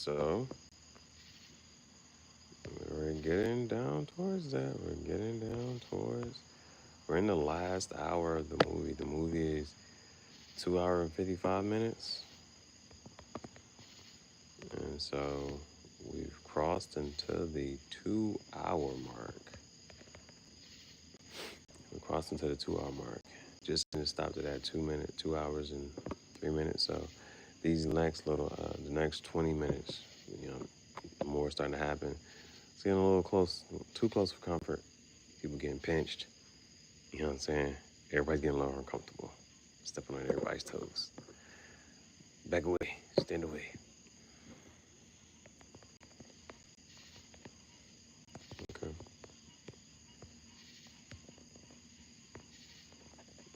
So we're getting down towards that. We're in the last hour of the movie. The movie is 2 hours and 55 minutes. And so we've crossed into the 2 hour mark. We crossed into the 2 hour mark. Just stopped at that 2 minute, 2 hours and 3 minutes. So these next the next 20 minutes, more starting to happen. It's getting a little close, too close for comfort. People getting pinched. You know what I'm saying? Everybody's getting a little uncomfortable. Stepping on everybody's toes. Back away. Stand away. Okay.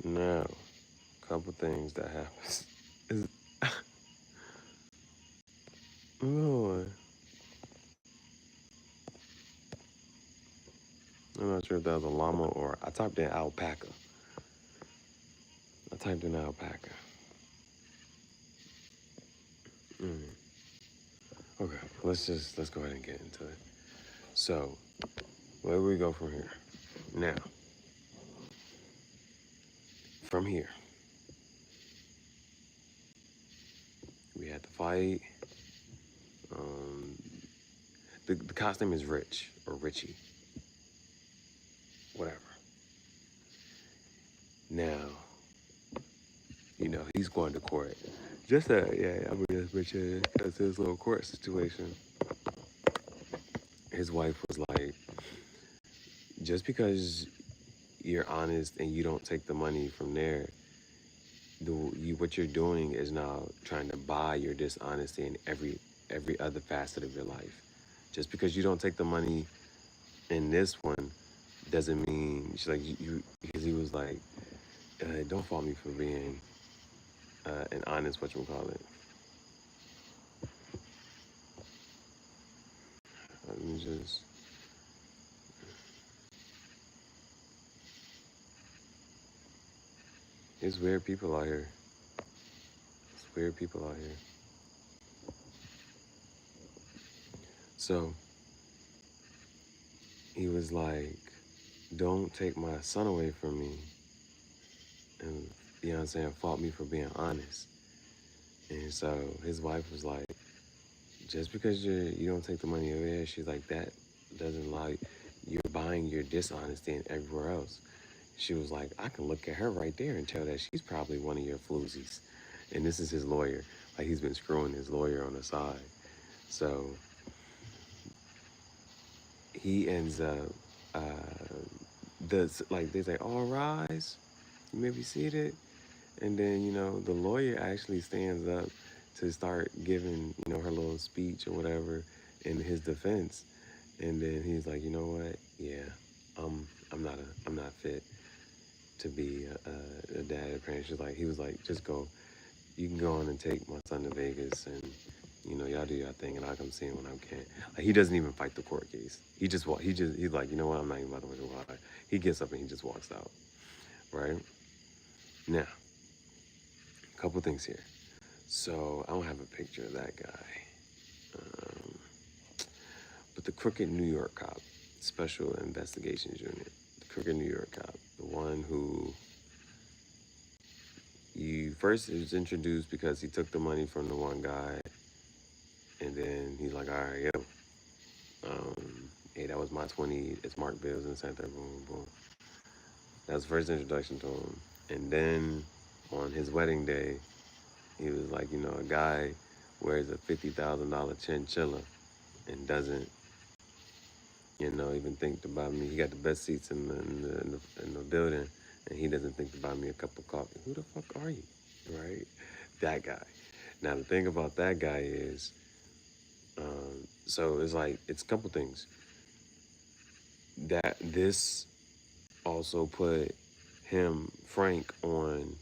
Now, a couple things that happens. Is Lord. I'm not sure if that was a llama or I typed in alpaca. Okay, let's go ahead and get into it. So, where do we go from here? Now, from here, we had the fight. The cop's name is Rich or Richie, whatever. Now, he's going to court. Just I'm just mentioning because his little court situation. His wife was like, just because you're honest and you don't take the money from there, what you're doing is now trying to buy your dishonesty in every other facet of your life. Just because you don't take the money in this one doesn't mean she's like you because he was like, don't fault me for being an honest whatchamacallit. Let me just it's weird people out here. So he was like, don't take my son away from me. And, you know what I'm saying, fault me for being honest. And so his wife was like, just because you don't take the money away, she's like, that doesn't allow you're buying your dishonesty and everywhere else. She was like, I can look at her right there and tell that she's probably one of your floozies. And this is his lawyer. Like, he's been screwing his lawyer on the side. So he ends up, they say, all rise, you may be seated. And then, the lawyer actually stands up to start giving, her little speech or whatever in his defense. And then he's like, you know what? Yeah, I'm not fit to be a dad. Apparently, he was like, just go. You can go on and take my son to Vegas, and y'all do your thing, and I'll come see him when I can. Like, he doesn't even fight the court case. He's like, you know what? I'm not even about to wait a while. He gets up and he just walks out. Right now, a couple things here. So I don't have a picture of that guy, but the crooked New York cop, Special Investigations Unit, the crooked New York cop, the one who you first was introduced because he took the money from the one guy, and then he's like, all right, yo, hey, that was my 20, it's Mark Bills and Santa, boom, boom. That was the first introduction to him. And then on his wedding day, he was like, a guy wears a $50,000 chinchilla and doesn't, even think to buy me. He got the best seats in the building, and he doesn't think to buy me a cup of coffee. Who the fuck are you, right? That guy. Now the thing about that guy is, so it's like it's a couple things. That this also put Frank, on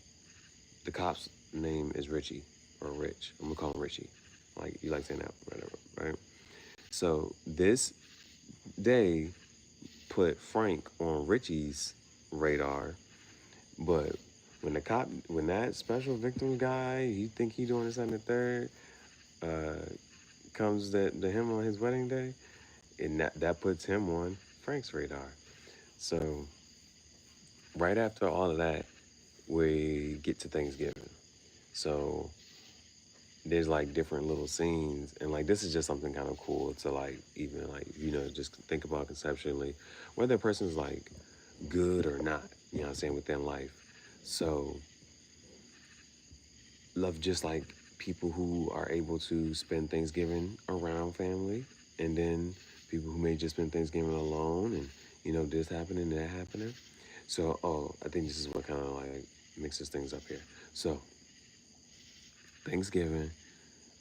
the cop's name is Richie or Rich. I'm gonna call him Richie. Like you like saying that, whatever, right? So this day put Frank on Richie's radar, but when that special victims guy, he think he doing this and the third, comes to him on his wedding day, and that puts him on Frank's radar. So right after all of that, we get to Thanksgiving. So there's like different little scenes, and like this is just something kind of cool to like even like just think about conceptually whether a person's like good or not, you know what I'm saying, within life. So love just like people who are able to spend Thanksgiving around family, and then people who may just spend Thanksgiving alone, and this happening, that happening. So I think this is what kind of like mixes things up here. So Thanksgiving,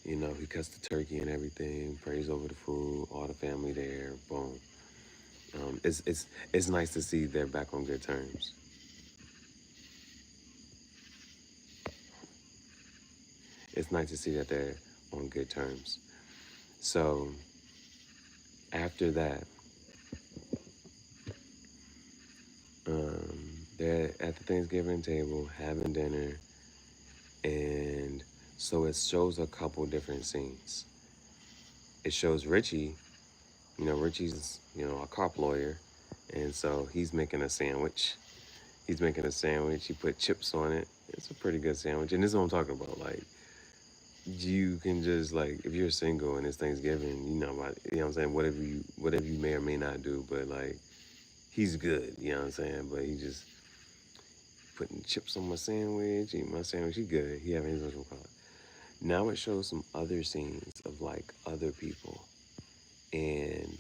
he cuts the turkey and everything, prays over the food, all the family there, boom. It's nice to see they're back on good terms. It's nice to see that they're on good terms. So after that, they're at the Thanksgiving table having dinner, and so it shows a couple different scenes. It shows Richie. Richie's a cop lawyer, and so he's making a sandwich. He's making a sandwich. He put chips on it. It's a pretty good sandwich, and this is what I'm talking about. Like, you can just like, if you're single and it's Thanksgiving, what I'm saying, whatever you may or may not do, but like, he's good, you know what I'm saying. But he just putting chips on my sandwich, eating my sandwich. He good. He having his own call. Now it shows some other scenes of like other people, and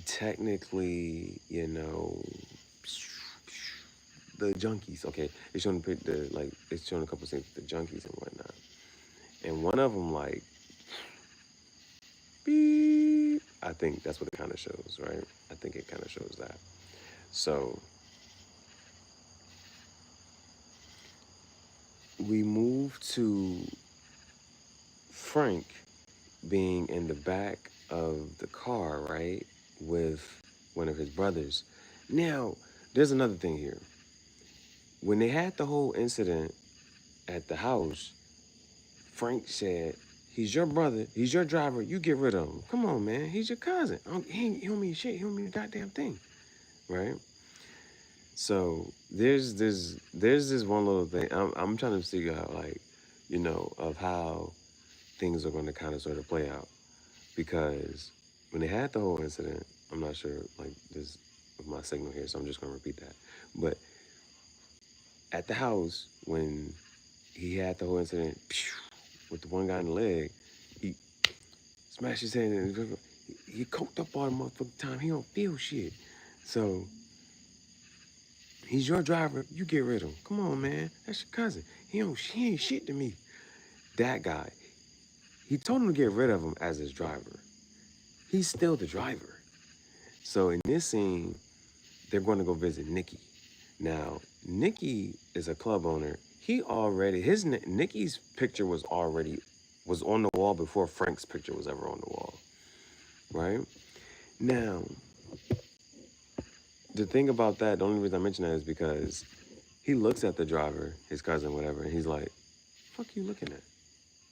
technically, the junkies. Okay, it's showing it's showing a couple scenes with the junkies and whatnot, and one of them like beep. I think that's what it kind of shows, right? I think it kind of shows that. So we move to Frank being in the back of the car, right, with one of his brothers. Now, there's another thing here. When they had the whole incident at the house, Frank said, "He's your brother. He's your driver. You get rid of him. Come on, man. He's your cousin. He don't mean shit. He don't mean a goddamn thing." Right? So there's this one little thing. I'm trying to figure out, like, of how things are going to kind of sort of play out. Because when they had the whole incident, I'm not sure, like, this with my signal here, so I'm just going to repeat that. But at the house, when he had the whole incident with the one guy in the leg, he smashed his head and he coked up all the motherfucking time. He don't feel shit. So he's your driver. You get rid of him. Come on, man. That's your cousin. He ain't shit to me. That guy, he told him to get rid of him as his driver. He's still the driver. So in this scene, they're going to go visit Nikki. Now, Nikki is a club owner. Nikki's picture was on the wall before Frank's picture was ever on the wall, right? Now, the thing about that, the only reason I mention that is because he looks at the driver, his cousin, whatever, and he's like, "Fuck you looking at?"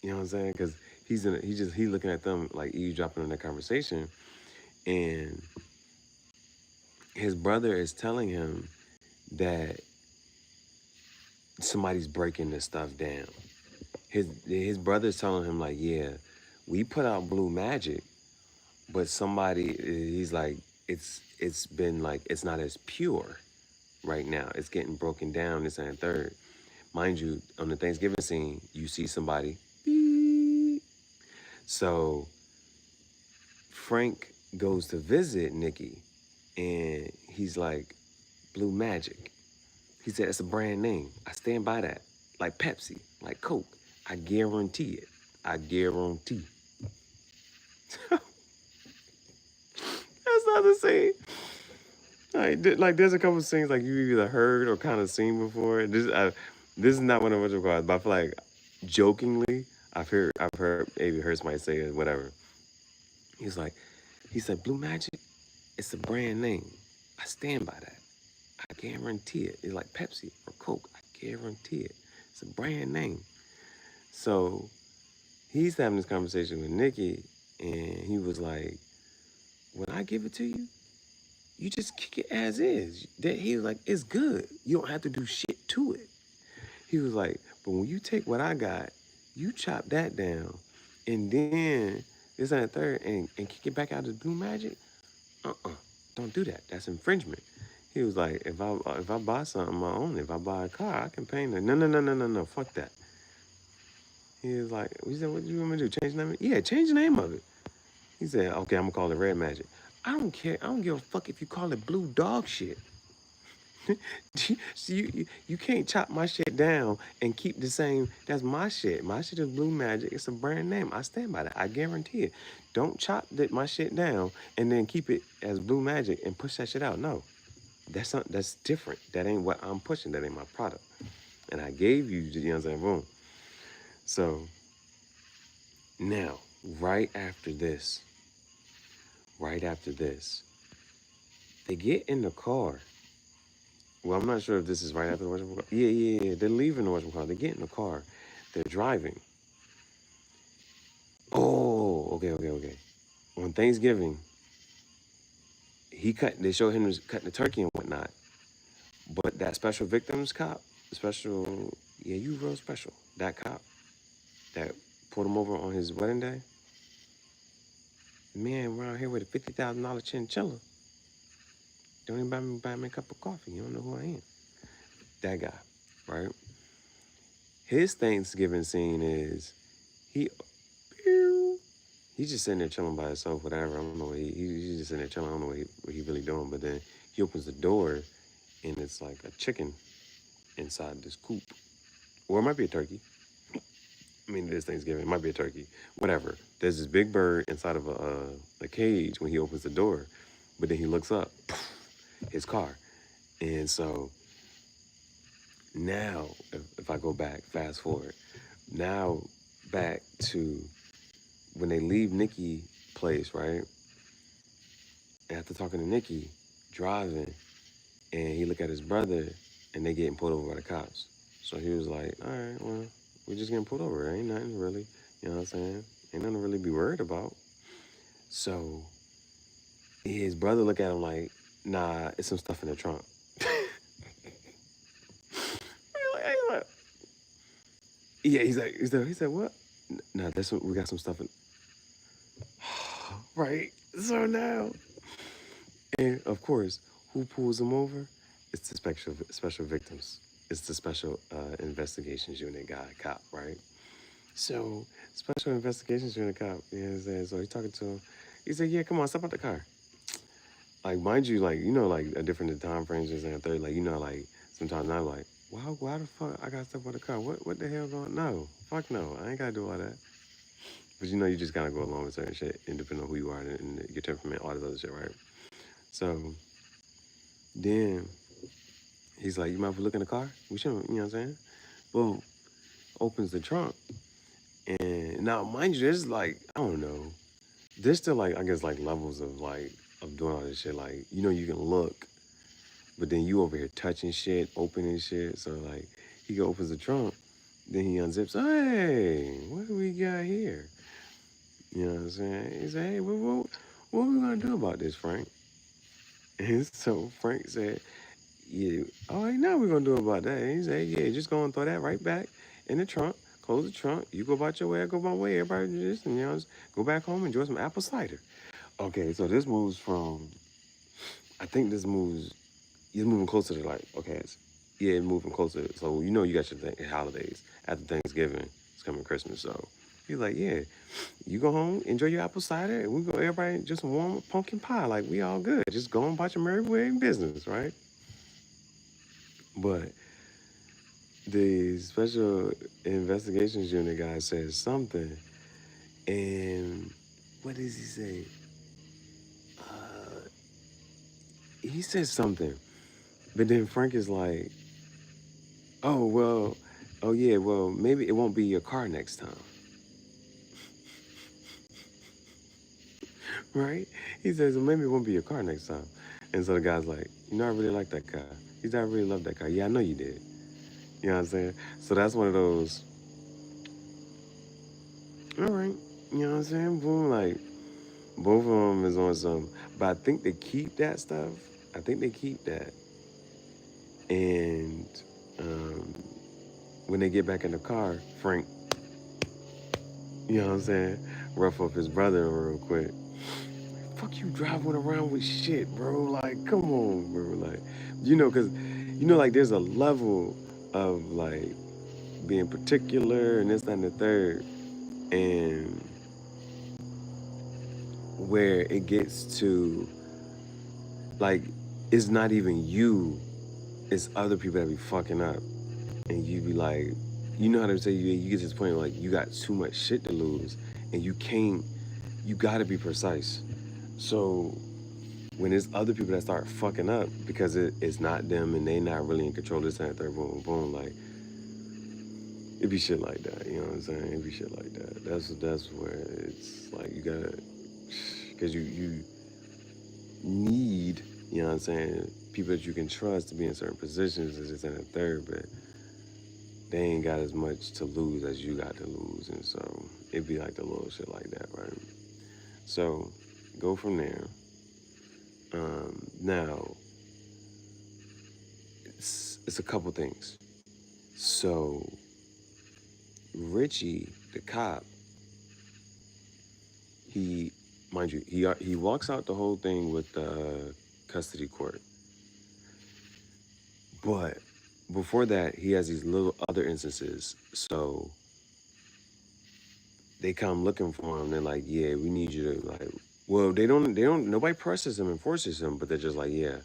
You know what I'm saying? Because he's looking at them like eavesdropping on their conversation, and his brother is telling him that somebody's breaking this stuff down. His brother's telling him like, "Yeah, we put out Blue Magic, but he's like, it's been like, it's not as pure right now. It's getting broken down, this and third." Mind you, on the Thanksgiving scene, you see somebody beep. So Frank goes to visit Nikki, and he's like, "Blue Magic." He said, "It's a brand name. I stand by that. Like Pepsi, like Coke. I guarantee it. I guarantee." That's not the same. Like there's a couple of things like you either heard or kind of seen before. This is not one of what cars, but I feel like jokingly I've heard maybe heard somebody say it, whatever. He said, "Blue Magic, it's a brand name. I stand by that. I guarantee it. It's like Pepsi or Coke. I guarantee it. It's a brand name." So He's having this conversation with Nikki, and he was like, when I give it to you, you just kick it as is. That he was like, it's good. You don't have to do shit to it. He was like, but when you take what I got, you chop that down, and then this and that third, and kick it back out of Blue Magic. Don't do that. That's infringement. He was like, if I buy something, I own it. If I buy a car, I can paint it. No. Fuck that. He was like, we said, what do you want me to do? Change the name? Yeah, change the name of it. He said, okay, I'm gonna call it Red Magic. I don't care. I don't give a fuck if you call it Blue Dog shit. So you can't chop my shit down and keep the same. That's my shit. My shit is Blue Magic. It's a brand name. I stand by that. I guarantee it. Don't chop my shit down and then keep it as Blue Magic and push that shit out. No, that's different. That ain't what I'm pushing. That ain't my product. And I gave you, you know what I'm saying? Boom. So now, right after this, they get in the car. Well, I'm not sure if this is right after the washroom car. Yeah. They're leaving the washroom car. They get in the car. They're driving. Oh, okay. On Thanksgiving, they show him cutting the turkey and whatnot. But that special victims cop, you real special. That cop that pulled him over on his wedding day. Man around here with a $50,000 chinchilla. Don't even buy me a cup of coffee. You don't know who I am. That guy, right? His Thanksgiving scene is he's just sitting there chilling by himself, whatever. I don't know what he's just sitting there chilling. I don't know what he really doing. But then he opens the door, and it's like a chicken inside this coop. Or it might be a turkey. I mean, it is Thanksgiving. It might be a turkey. Whatever. There's this big bird inside of a cage when he opens the door. But then he looks up, his car. And so now, if I go back, fast forward, now back to when they leave Nikki place, right? After talking to Nikki, driving, and he look at his brother, and they getting pulled over by the cops. So he was like, all right, well, we're just getting pulled over. Ain't nothing really, you know what I'm saying? Ain't nothing to really be worried about. So his brother look at him like, nah, it's some stuff in the trunk. Yeah, he's like, what? Nah, that's what we got some stuff in. Right. So now, and of course, who pulls him over? It's the special victims. It's the special investigations unit cop, right? So special investigations unit cop, you know what I'm saying? So he's talking to him. He said, yeah, come on, step out the car. Like, mind you, like, you know, like, a different time frames and third, like, you know, like, sometimes I'm like, why the fuck I gotta step out the car? What the hell going on? No, fuck no, I ain't gotta do all that. But you know, you just gotta go along with certain shit, independent of who you are and your temperament, all this other shit, right? So then he's like, you might look in the car? We shouldn't, you know what I'm saying? Boom, opens the trunk. And now, mind you, there's like, I don't know, there's still like, I guess, like levels of doing all this shit. Like, you know, you can look, but then you over here touching shit, opening shit. So like, he opens the trunk, then he unzips. Hey, what do we got here? You know what I'm saying? He said, hey, what are we gonna do about this, Frank? And so Frank said, yeah, all right, now we're gonna do about that. And he said, yeah, just go and throw that right back in the trunk. Close the trunk. You go about your way, I go my way. Everybody do this, and you know, go back home and enjoy some apple cider. Okay, so this moves from. I think this moves. You're moving closer to like. Okay, it's moving closer. So you know you got your holidays after Thanksgiving. It's coming Christmas, so he's like, yeah, you go home, enjoy your apple cider, and we go everybody just warm pumpkin pie. Like we all good. Just go on about your merry way business, right? But the special investigations unit guy says something, and what does he say? He says something, but then Frank is like, "Oh well, oh yeah, well maybe it won't be your car next time, right?" He says, "Well, maybe it won't be your car next time," and so the guy's like, "You know, I really like that car. He's I really love that car. Yeah, I know you did. You know what I'm saying? So that's one of those. all right, you know what I'm saying? Boom, like both of them is on some, but I think they keep that stuff. I think they keep that, and um, when they get back in the car, Frank, you know what I'm saying, rough up his brother real quick. Fuck you driving around with shit, bro. Like, come on, bro. Like, cause like there's a level of like being particular and this, that, and the third, and where it gets to like it's not even you, it's other people that be fucking up, and you be like, you know how to say you get to this point where, like you got too much shit to lose, and you can't, you gotta be precise. So when there's other people that start fucking up because it's not them and they not really in control of this and that, third, boom, boom, like it be shit like that. You know what I'm saying? It be shit like that. That's where it's like you gotta, because you need, you know what I'm saying, people that you can trust to be in certain positions as this and the third, but they ain't got as much to lose as you got to lose, and so it'd be like the little shit like that, right? So go from there. Now it's a couple things. So Richie, the cop, he, mind you, he walks out the whole thing with the custody court, but before that, he has these little other instances. So they come looking for him. They're like, yeah, we need you to like. Well, they don't. Nobody presses him and forces him, but they're just like, yeah,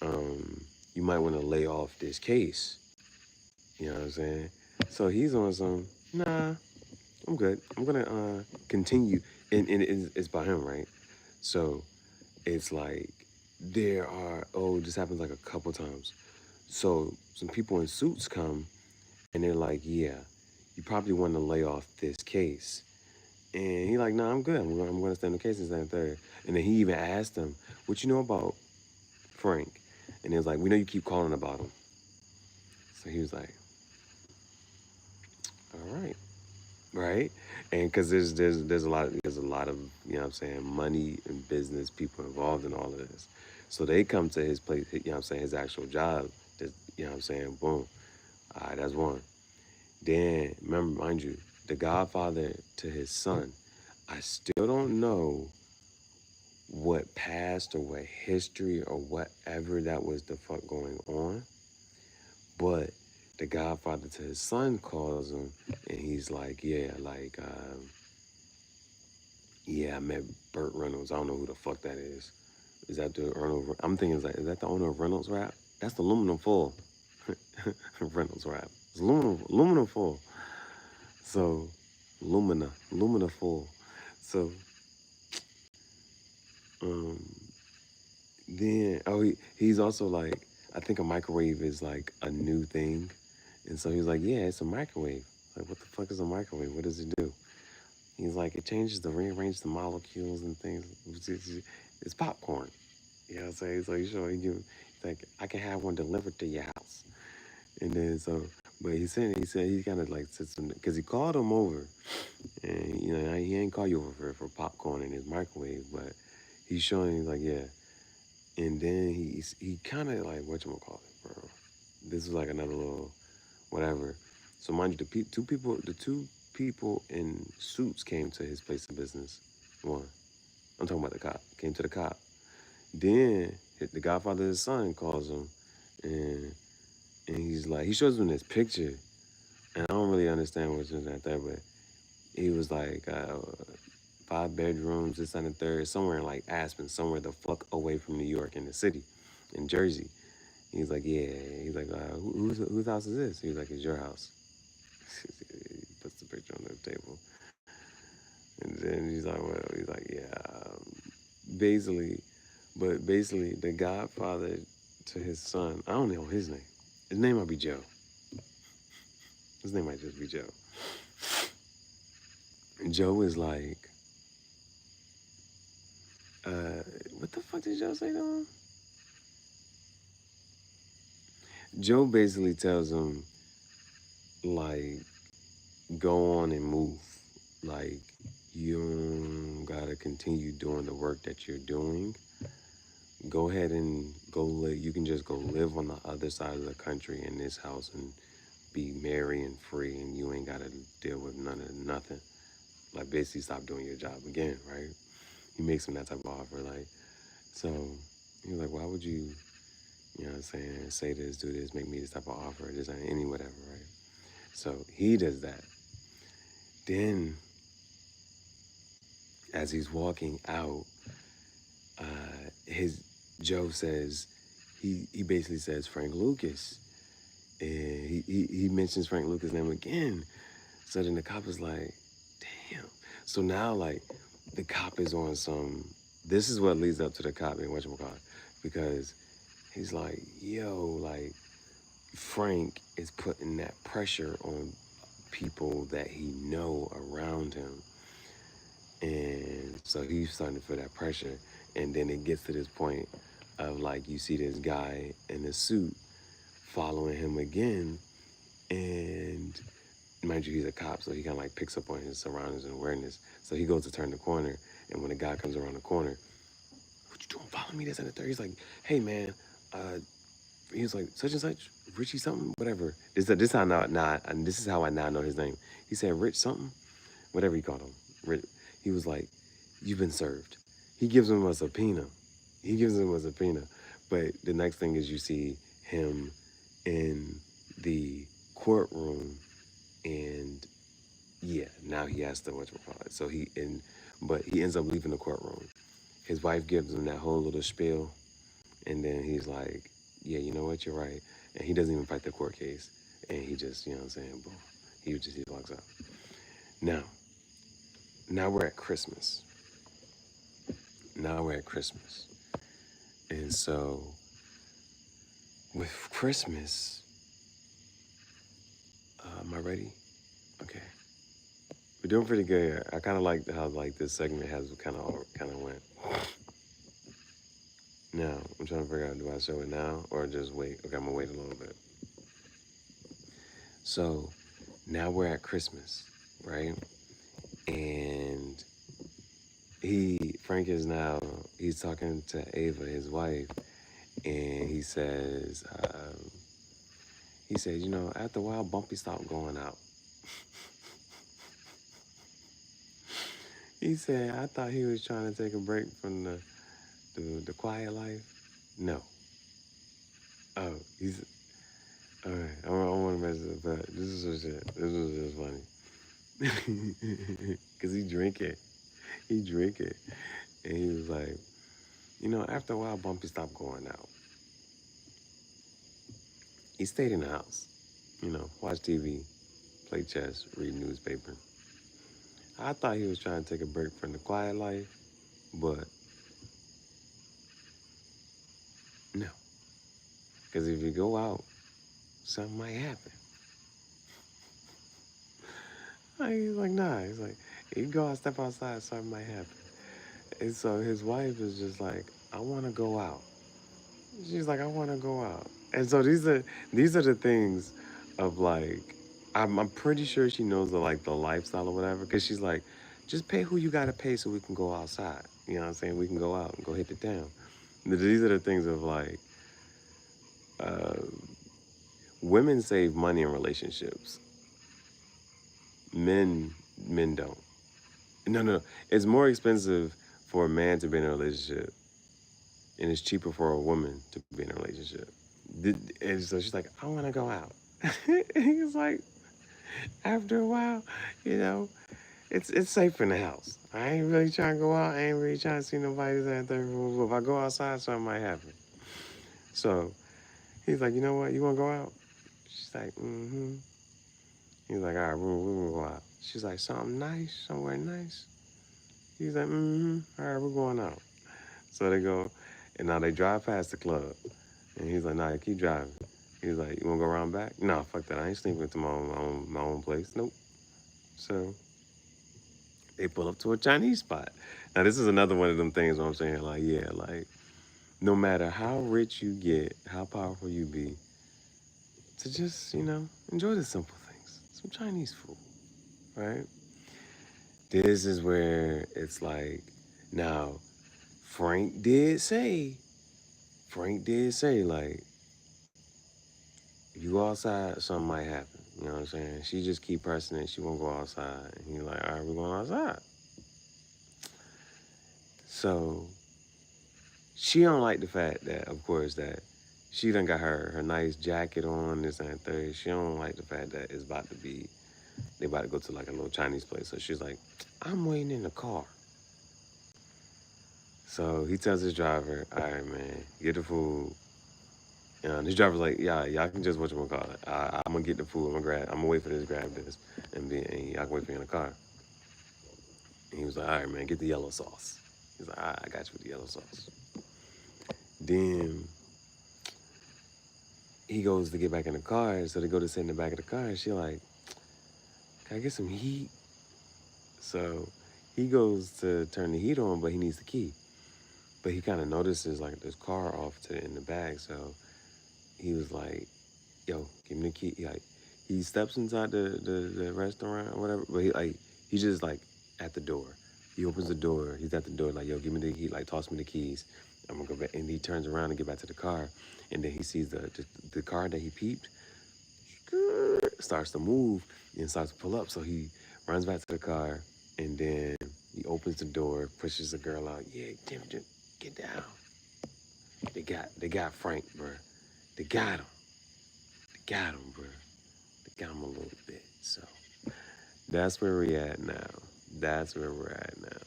you might want to lay off this case. You know what I'm saying? So he's on some. Nah, I'm good. I'm gonna continue, and it's by him, right? So it's like there are, oh, this happens like a couple times. So some people in suits come and they're like, yeah, you probably want to lay off this case. And he like, nah, I'm good. I'm gonna stay on the case and stay in third. And then he even asked him, what you know about Frank? And he was like, we know you keep calling about him. So he was like, all right. Right? And because there's a lot of, you know what I'm saying, money and business people involved in all of this. So they come to his place, you know what I'm saying, his actual job. Just, you know what I'm saying, boom. All right, that's one. Then remember, mind you, the godfather to his son. I still don't know what past or what history or whatever that was the fuck going on, but the godfather to his son calls him and he's like, yeah, like, yeah, I met Burt Reynolds. I don't know who the fuck that is. Is that the Arnold? I'm thinking, is that the owner of Reynolds Rap? That's the aluminum foil. Reynolds Rap. It's aluminum foil. So, Lumina foil. So, um, then, oh, he's also like, I think a microwave is like a new thing. And so he's like, yeah, it's a microwave. Like, what the fuck is a microwave? What does it do? He's like, it changes the rearrange the molecules and things. It's popcorn. You know what I'm saying? So he's like, I can have one delivered to your house. And then so, but he said he kind of like sits in, because he called him over, and he ain't call you over for popcorn in his microwave, but he's showing, he's like, yeah. And then he kind of like, whatchamacallit, bro. This is like another little whatever. So mind you, the two people in suits came to his place of business. One, I'm talking about the cop. Came to the cop. Then the godfather's son calls him, and he's like, he shows him this picture, and I don't really understand what's in that there, but he was like, 5 bedrooms, this and the third, somewhere in like Aspen, somewhere the fuck away from New York in the city, in Jersey. He's like, yeah. He's like, whose house is this? He's like, it's your house. He puts the picture on the table. And then he's like, well, he's like, yeah. Basically, but basically, the godfather to his son, I don't know his name. His name might be Joe. His name might just be Joe. And Joe is like, what the fuck did Joe say to him? Joe basically tells him, like, go on and move. like, you don't gotta continue doing the work that you're doing. Go ahead and go live. You can just go live on the other side of the country in this house and be merry and free, and you ain't gotta deal with none of nothing. Like, basically, stop doing your job again, right? He makes him that type of offer, like, so he was like, why would you, you know what I'm saying, say this, do this, make me this type of offer, this, and any whatever, right? So he does that. Then, as he's walking out, his Joe says, he basically says Frank Lucas, and he mentions Frank Lucas' name again. So then the cop is like, damn. So now, like, the cop is on some, this is what leads up to the cop being whatchamacallit, because he's like, yo, like, Frank is putting that pressure on people that he know around him. And so he's starting to feel that pressure. And then it gets to this point of, like, you see this guy in a suit following him again. And mind you, he's a cop, so he kind of like picks up on his surroundings and awareness. So he goes to turn the corner. And when the guy comes around the corner, what you doing? Follow me, this and the third. He's like, hey, man, he was like, such and such, Richie something, whatever. This how now, and this is how I now know his name. He said Rich something, whatever he called him. Rich. He was like, you've been served. He gives him a subpoena. He gives him a subpoena. But the next thing is you see him in the courtroom, and yeah, now he has to whatchamacallit. So but he ends up leaving the courtroom. His wife gives him that whole little spiel, and then he's like, yeah, you know what, you're right. And he doesn't even fight the court case. And he just, you know what I'm saying, boom. He walks out. Now we're at Christmas. Now we're at Christmas. And so with Christmas, am I ready? Okay. We're doing pretty good here. I kind of like how like this segment has kind of went. Now, I'm trying to figure out, do I show it now or just wait? Okay, I'm gonna wait a little bit. So now we're at Christmas, right? And Frank is now, he's talking to Ava, his wife, and he says, you know, after a while, Bumpy stopped going out. He said, I thought he was trying to take a break from the quiet life. No. Oh, all right, I want to mess it up, but this is just shit. This was just funny. Because he drink it. And he was like, you know, after a while, Bumpy stopped going out. He stayed in the house, you know, watch TV, play chess, read newspaper. I thought he was trying to take a break from the quiet life, but no. Because if you go out, something might happen. He's like, nah. He's like, if you go out, step outside, something might happen. And so his wife is just like, I want to go out. She's like, I want to go out. And so these are the things of like, I'm pretty sure she knows the lifestyle or whatever, because she's like, just pay who you gotta pay so we can go outside. You know what I'm saying? We can go out and go hit the town. These are the things of like, uh, women save money in relationships. Men don't. No. It's more expensive for a man to be in a relationship, and it's cheaper for a woman to be in a relationship. And so she's like, I want to go out. He's like, after a while, you know, it's safe in the house. I ain't really trying to go out. I ain't really trying to see nobody that third. If I go outside, something might happen. So he's like, you know what? You want to go out? She's like, mm-hmm. He's like, all right, we're going to go out. She's like, something nice, somewhere nice. He's like, mm-hmm. All right, we're going out. So they go, and now they drive past the club. And he's like, nah, keep driving. He's like, you want to go around back? No, fuck that. I ain't sleeping to my own place. Nope. So they pull up to a Chinese spot. Now, this is another one of them things where I'm saying, like, yeah, like, no matter how rich you get, how powerful you be, to just, you know, enjoy the simple things. Some Chinese food, right? this is where it's like, now, Frank did say, like, if you go outside, something might happen. You know what I'm saying? She just keep pressing it. She won't go outside. And he's like, all right, we're going outside. So she don't like the fact that, of course, that she done got her nice jacket on, this and third. She don't like the fact that it's about to be, they about to go to like a little Chinese place. So she's like, I'm waiting in the car. So he tells his driver, all right, man, get the food. And his driver's like, yeah, y'all can just whatchamacallit. I'm gonna get the food. I'm gonna wait for this, grab this, and y'all can wait for me in the car. And he was like, all right, man, get the yellow sauce. He's like, all right, I got you with the yellow sauce. Then he goes to get back in the car, so they go to sit in the back of the car, and she like, can I get some heat? So he goes to turn the heat on, but he needs the key. But he kind of notices like there's car off in the bag, so he was like, yo, give me the key. He steps inside the restaurant or whatever, but he's just like at the door. He opens the door, he's at the door, like, yo, give me the key, like toss me the keys. I'm gonna go back. And he turns around and get back to the car, and then he sees the car that he peeped starts to move and starts to pull up. So he runs back to the car, and then he opens the door, pushes the girl out. Yeah, Tim, get down. They got Frank, bro. They got him. They got him, bro. They got him a little bit. So that's where we at now. That's where we're at now.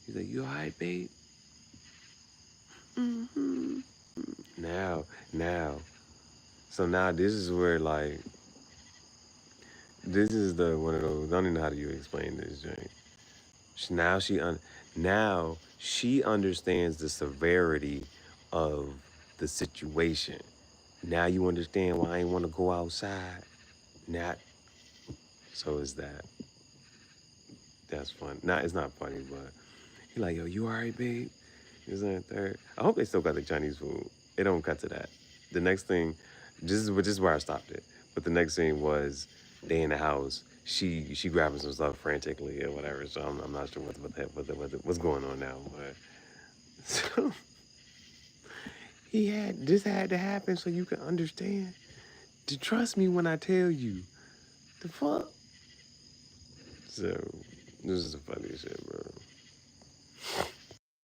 He's like, you all right, babe? Mm-hmm. Now. So now this is where, like, this is the one of those, I don't even know how do you explain this, Jane. Now she understands the severity of the situation. Now you understand why I ain't want to go outside. Not so is that. That's fun. Nah, it's not funny, but he like, yo, you all right, babe? Is that third? I hope they still got the Chinese food. It don't cut to that. The next thing, this is where I stopped it. But the next thing was they in the house. She grabbing some stuff frantically or whatever. So I'm not sure what's going on now. But so this had to happen so you can understand. To trust me when I tell you. The fuck. So this is the funniest shit, bro.